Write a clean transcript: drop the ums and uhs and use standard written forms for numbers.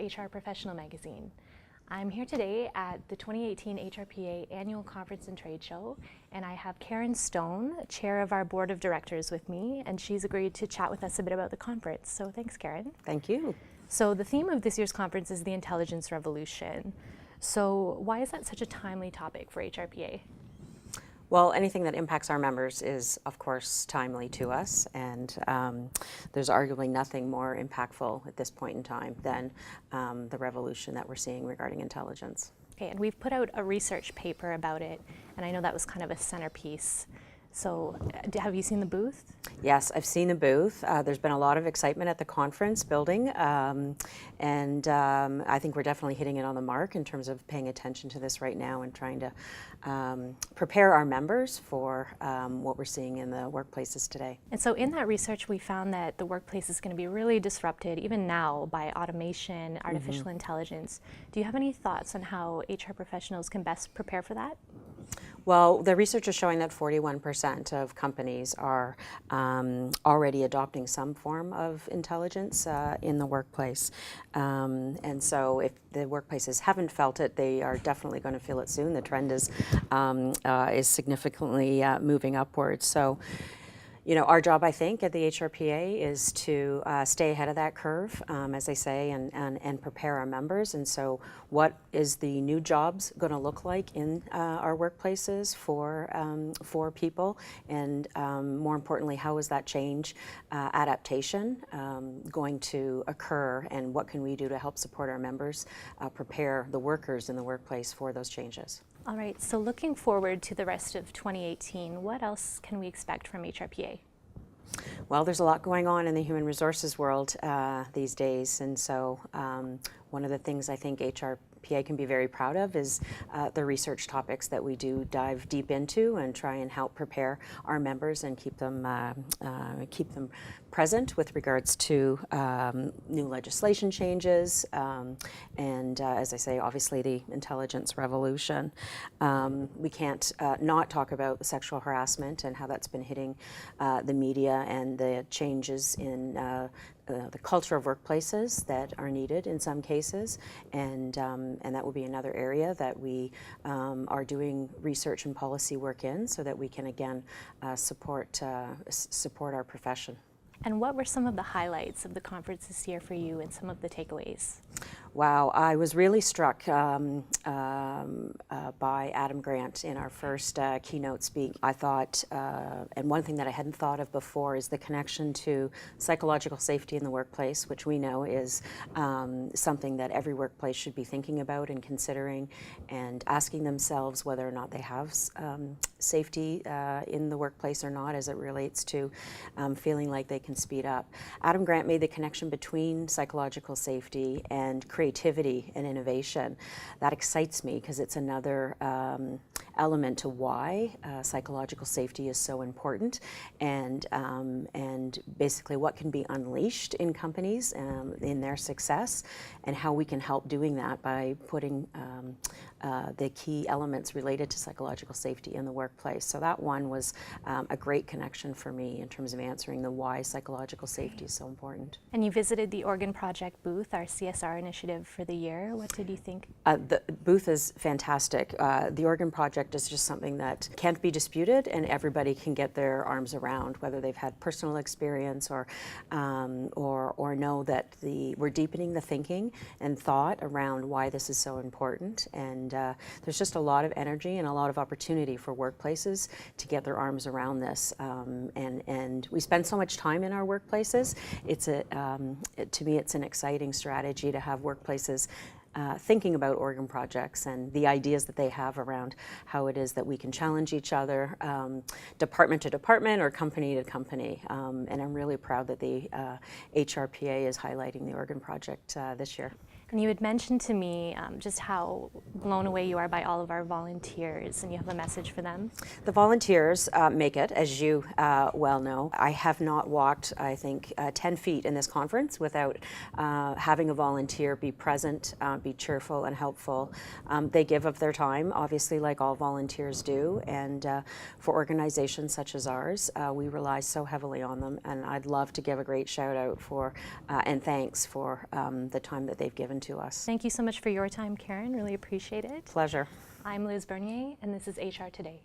HR Professional magazine. I'm here today at the 2018 HRPA Annual Conference and Trade Show, and I have Karen Stone, chair of our board of directors, with me, and she's agreed to chat with us a bit about the conference. So thanks, Karen. Thank you. So the theme of this year's conference is the intelligence revolution. So why is that such a timely topic for HRPA? Well, anything that impacts our members is, of course, timely to us, and there's arguably nothing more impactful at this point in time than the revolution that we're seeing regarding intelligence. Okay, and we've put out a research paper about it, and I know that was kind of a centerpiece. So have you seen the booth? Yes, I've seen the booth. There's been a lot of excitement at the conference building, and I think we're definitely hitting it on the mark in terms of paying attention to this right now and trying to prepare our members for what we're seeing in the workplaces today. And so in that research, we found that the workplace is going to be really disrupted, even now, by automation, artificial intelligence. Do you have any thoughts on how HR professionals can best prepare for that? Well, the research is showing that 41% of companies are already adopting some form of intelligence in the workplace. And so if the workplaces haven't felt it, they are definitely going to feel it soon. The trend is significantly moving upwards. So, you know, our job, I think, at the HRPA is to stay ahead of that curve, as I say, and prepare our members. And so what is the new jobs going to look like in our workplaces for people? And more importantly, how is that change, adaptation going to occur? And what can we do to help support our members, prepare the workers in the workplace for those changes? All right, so looking forward to the rest of 2018, what else can we expect from HRPA? Well, there's a lot going on in the human resources world these days, and so one of the things I think HRPA can be very proud of is the research topics that we do dive deep into and try and help prepare our members and keep them present with regards to new legislation changes and as I say, obviously the intelligence revolution. We can't not talk about the sexual harassment and how that's been hitting the media and the changes in the culture of workplaces that are needed in some cases, and that will be another area that we are doing research and policy work in, so that we can again support our profession. And what were some of the highlights of the conference this year for you and some of the takeaways? Wow, I was really struck by Adam Grant in our first keynote speak. I thought, and one thing that I hadn't thought of before is the connection to psychological safety in the workplace, which we know is something that every workplace should be thinking about and considering and asking themselves whether or not they have safety in the workplace or not, as it relates to feeling like they can speed up. Adam Grant made the connection between psychological safety and creativity and innovation. That excites me because it's another element to why psychological safety is so important, and basically what can be unleashed in companies in their success, and how we can help doing that by putting the key elements related to psychological safety in the workplace. So that one was a great connection for me in terms of answering the why psychological safety is so important. And you visited the Organ Project booth, our CSR initiative for the year. What did you think? The booth is fantastic. The Organ Project is just something that can't be disputed, and everybody can get their arms around, whether they've had personal experience or know that we're deepening the thinking and thought around why this is so important. And there's just a lot of energy and a lot of opportunity for workplaces to get their arms around this. And we spend so much time in our workplaces. To me, it's an exciting strategy to have workplaces thinking about organ projects and the ideas that they have around how it is that we can challenge each other, department to department or company to company. And I'm really proud that the HRPA is highlighting the Organ Project this year. And you had mentioned to me just how blown away you are by all of our volunteers, and you have a message for them? The volunteers make it, as you well know. I have not walked, I think, 10 feet in this conference without having a volunteer be present, be cheerful and helpful. They give of their time, obviously, like all volunteers do, and for organizations such as ours, we rely so heavily on them, and I'd love to give a great shout out for and thanks for the time that they've given to us. Thank you so much for your time, Karen. Really appreciate it. Pleasure. I'm Liz Bernier, and this is HR Today.